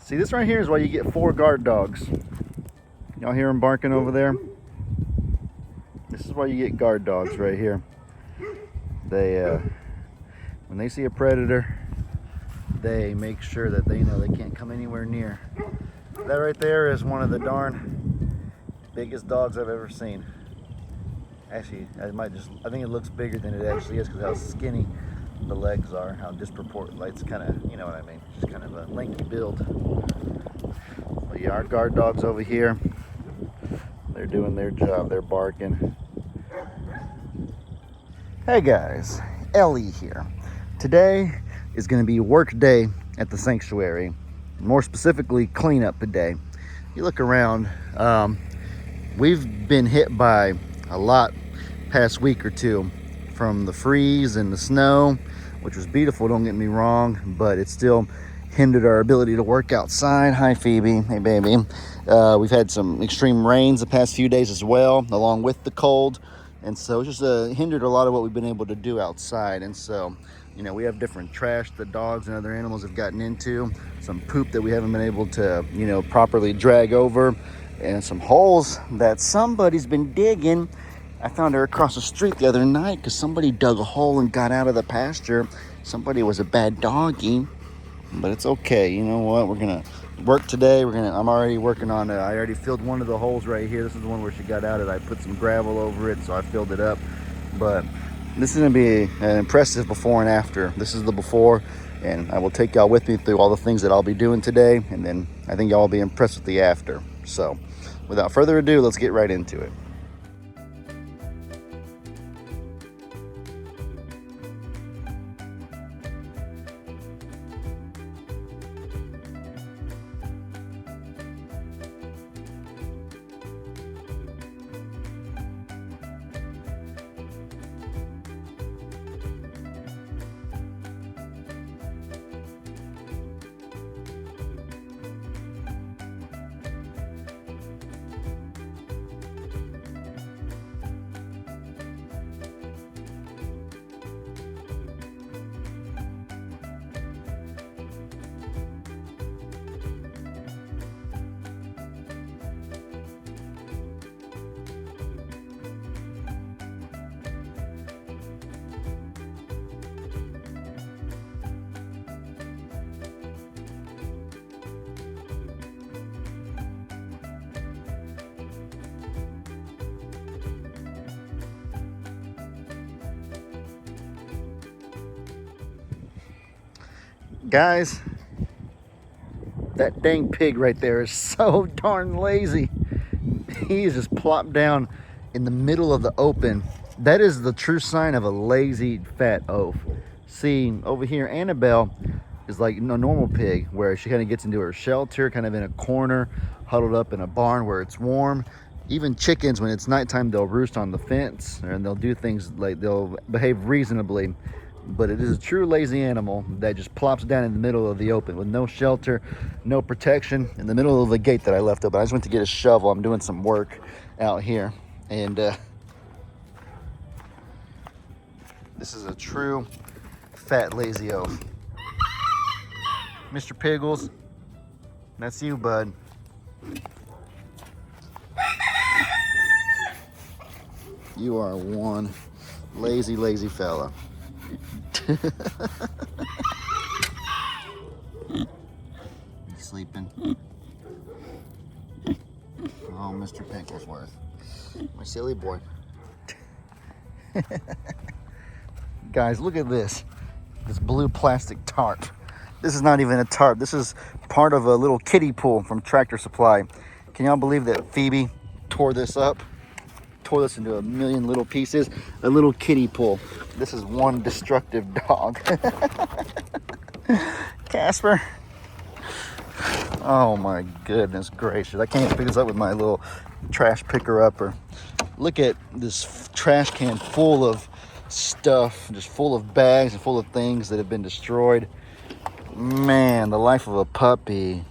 See, this right here is why you get 4 guard dogs. Y'all hear them barking over there? This is why you get guard dogs right here. They, when they see a predator, they make sure that they know they can't come anywhere near. That right there is one of the darn biggest dogs I've ever seen. Actually, I think it looks bigger than it actually is because how skinny the legs are, how disproportionate, like it's kind of, you know what I mean, just kind of a lanky build. But yeah, our guard dogs over here, they're doing their job, they're barking. Hey guys, Ellie here. Today is going to be work day at the sanctuary, more specifically cleanup day. You look around, we've been hit by a lot past week or two from the freeze and the snow, which was beautiful, don't get me wrong, but it still hindered our ability to work outside. Hi Phoebe, hey baby. We've had some extreme rains the past few days as well, along with the cold, and so it just hindered a lot of what we've been able to do outside. And so, you know, we have different trash that dogs and other animals have gotten into, some poop that we haven't been able to, you know, properly drag over, and some holes that somebody's been digging. I found her across the street the other night because somebody dug a hole and got out of the pasture. Somebody was a bad doggy, but it's okay. You know what? We're gonna work today. I'm already working on it. I already filled one of the holes right here. This is the one where she got out of it. I put some gravel over it, so I filled it up. But this is gonna be an impressive before and after. This is the before, and I will take y'all with me through all the things that I'll be doing today, and then I think y'all will be impressed with the after. So, without further ado, let's get right into it. Guys, that dang pig right there is so darn lazy. He's just plopped down in the middle of the open. That is the true sign of a lazy fat oaf. See, over here, Annabelle is like a normal pig, where she kind of gets into her shelter, kind of in a corner, huddled up in a barn where it's warm. Even chickens, when it's nighttime, they'll roost on the fence, and they'll do things like they'll behave reasonably. But it is a true lazy animal that just plops down in the middle of the open with no shelter, no protection, in the middle of the gate that I left open. I just went to get a shovel. I'm doing some work out here, and this is a true fat lazy oaf. Mr. Piggles, that's you, bud. You are one lazy fella. Sleeping. Oh, Mr. Picklesworth, my silly boy. Guys, look at this blue plastic tarp. This is not even a tarp. This is part of a little kiddie pool from Tractor Supply. Can y'all believe that Phoebe tore this up? Tore this into a million little pieces. A little kiddie pool. This is one destructive dog. Casper. Oh my goodness gracious. I can't pick this up with my little trash picker upper. Look at this trash can full of stuff, just full of bags and full of things that have been destroyed. Man, the life of a puppy.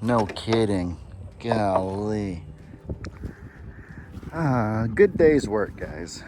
No kidding. Golly. Good day's work, guys.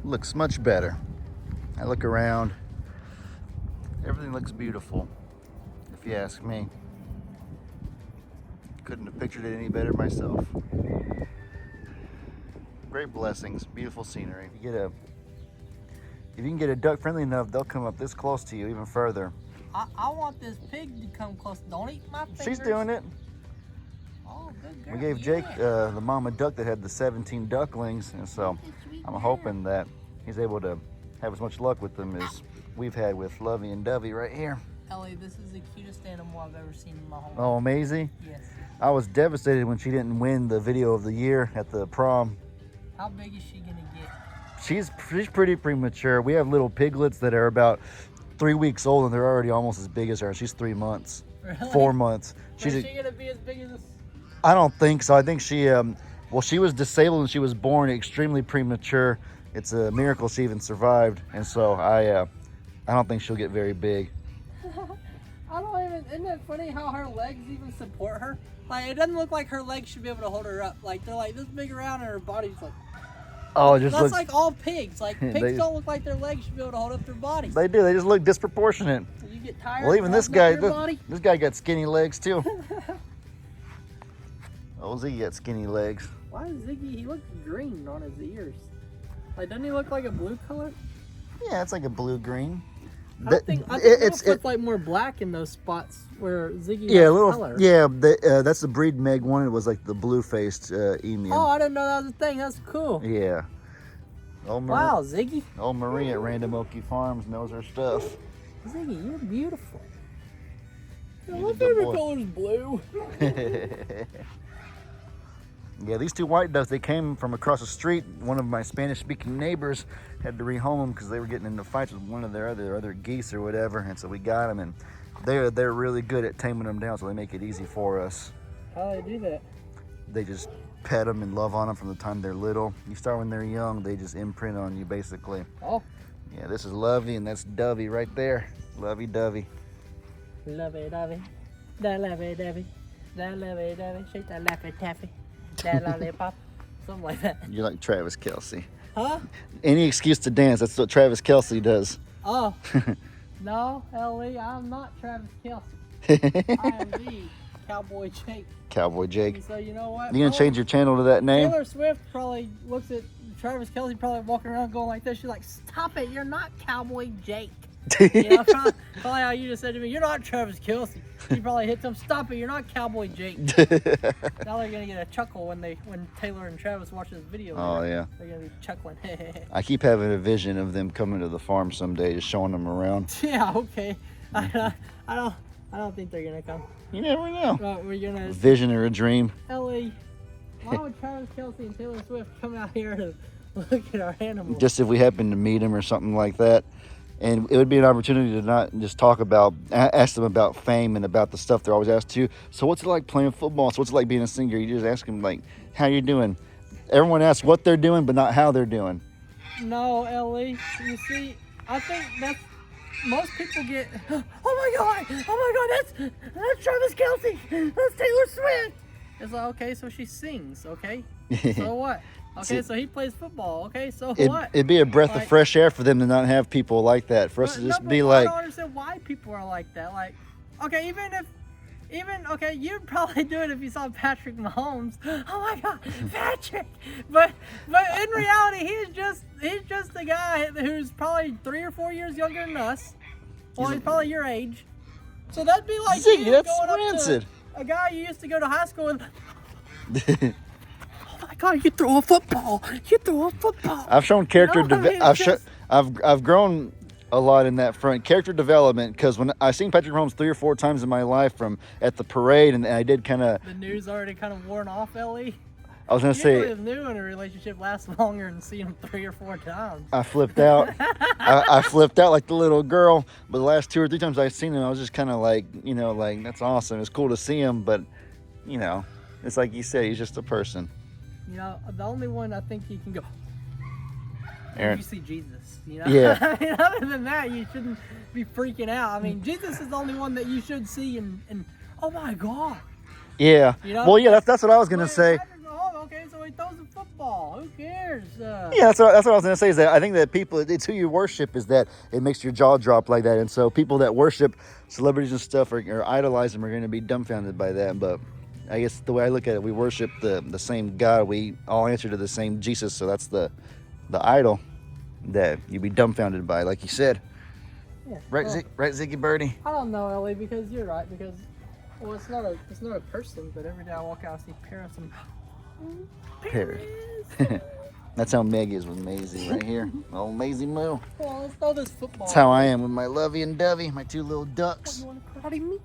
Looks much better. I look around. Everything looks beautiful, if you ask me. Couldn't have pictured it any better myself. Great blessings, beautiful scenery. If you can get a duck friendly enough, they'll come up this close to you, even further. I want this pig to come close. Don't eat my fingers. She's doing it. Oh, good girl. We gave Jake the mama duck that had the 17 ducklings, and so I'm hoping that he's able to have as much luck with them as we've had with Lovey and Dovey right here. Ellie, this is the cutest animal I've ever seen in my whole life. Oh, Maisie? Yes. I was devastated when she didn't win the video of the year at the prom. How big is she gonna get? She's pretty premature. We have little piglets that are about 3 weeks old, and they're already almost as big as her. She's 3 months. Really? 4 months. Is she gonna be as big as this? I don't think so. I think she, well, she was disabled and she was born extremely premature. It's a miracle she even survived, and so I don't think she'll get very big. I don't even. Isn't it funny how her legs even support her? Like, it doesn't look like her legs should be able to hold her up. Like, they're like this big around, and her body's like. Oh, it just that's looks like all pigs. Like pigs don't look like their legs should be able to hold up their bodies. They do. They just look disproportionate. So you get tired. Well, even this guy, this guy got skinny legs too. Oh, Ziggy got skinny legs. Why is Ziggy? He looks green on his ears. Like, doesn't he look like a blue color? Yeah, it's like a blue-green. I think it's like more black in those spots where Ziggy has color. Yeah, that's the breed Meg wanted, was like the blue-faced emu. Oh, I didn't know that was a thing. That's cool. Yeah. Wow, Ziggy. Old Marie at Random Oaky Farms knows her stuff. Ziggy, you're beautiful. My favorite color is blue. Yeah, these two white ducks, they came from across the street. One of my Spanish-speaking neighbors had to rehome them because they were getting into fights with one of their other geese or whatever, and so we got them, and they're really good at taming them down, so they make it easy for us. How do they do that? They just pet them and love on them from the time they're little. You start when they're young, they just imprint on you, basically. Oh. Yeah, this is Lovey, and that's Dovey right there. Lovey Dovey. Lovey Dovey. Da lovey Dovey. Da lovey Dovey. Shake that laffy taffy. That lollipop. Something like that. You're like Travis Kelce. Huh? Any excuse to dance, that's what Travis Kelce does. Oh. No, Ellie, I'm not Travis Kelce. I am the Cowboy Jake. Cowboy Jake. And so you know what? You gonna change your channel to that name? Taylor Swift probably looks at Travis Kelce probably walking around going like this. She's like, stop it, you're not Cowboy Jake. You know, probably how you just said to me, you're not Travis Kelce. She probably hits him, stop it, you're not Cowboy Jake. Now they're gonna get a chuckle when Taylor and Travis watch this video. Oh yeah. They're gonna be chuckling. I keep having a vision of them coming to the farm someday, just showing them around. Yeah, okay. I don't think they're gonna come. You never know. We're gonna vision or a dream. Ellie, why would Travis Kelce and Taylor Swift come out here to look at our animals? Just if we happen to meet them or something like that. And it would be an opportunity to not just talk about, ask them about fame and about the stuff they're always asked to. So what's it like playing football? So what's it like being a singer? You just ask them, like, how you doing? Everyone asks what they're doing, but not how they're doing. No, Ellie. You see, I think that's, most people get, oh my God, that's Travis Kelce. That's Taylor Swift. It's like, okay, so she sings, okay? So what? Okay, so he plays football. Okay, so what? It'd be a breath of fresh air for them to not have people like that. For us to just be like, I don't understand why people are like that. Like, okay, okay, you'd probably do it if you saw Patrick Mahomes. Oh my God, Patrick! But in reality, he's just a guy who's probably 3 or 4 years younger than us. Well, he's probably your age. So that'd be like Ziggy, that's going rancid. up to a guy you used to go to high school with. Oh my God, you throw a football. I've shown character I've grown a lot in that front. Character development, because when I seen Patrick Mahomes 3 or 4 times in my life from at the parade, and I did kind of... The news already kind of worn off, Ellie. I was going to say... Usually new in a relationship lasts longer than seeing him 3 or 4 times. I flipped out. I flipped out like the little girl. But the last 2 or 3 times I've seen him, I was just kind of like, you know, like, that's awesome. It's cool to see him, but, you know, it's like you said, he's just a person. You know, the only one I think you can go, Aaron. You see Jesus, you know? Yeah. I mean, other than that, you shouldn't be freaking out. I mean, Jesus is the only one that you should see and oh my God. Yeah. You know? Well, yeah, that's what I was going to say. Oh, okay, so he throws a football. Who cares? Yeah, that's what I was going to say, is that I think that people, it's who you worship, is that it makes your jaw drop like that. And so people that worship celebrities and stuff or idolize them are going to be dumbfounded by that. But I guess the way I look at it, we worship the same God. We all answer to the same Jesus. So that's the idol that you'd be dumbfounded by, like you said. Yeah. Right, Well, right, Ziggy Birdie? I don't know, Ellie, because you're right. Because well, it's not a person, but every day I walk out, I see Paris and Paris. That's how Meg is with Maisie right here. Oh, Maisie Moo. Well, let's throw this football. That's how I am with my Lovey and Dovey, my two little ducks. You want to karate me?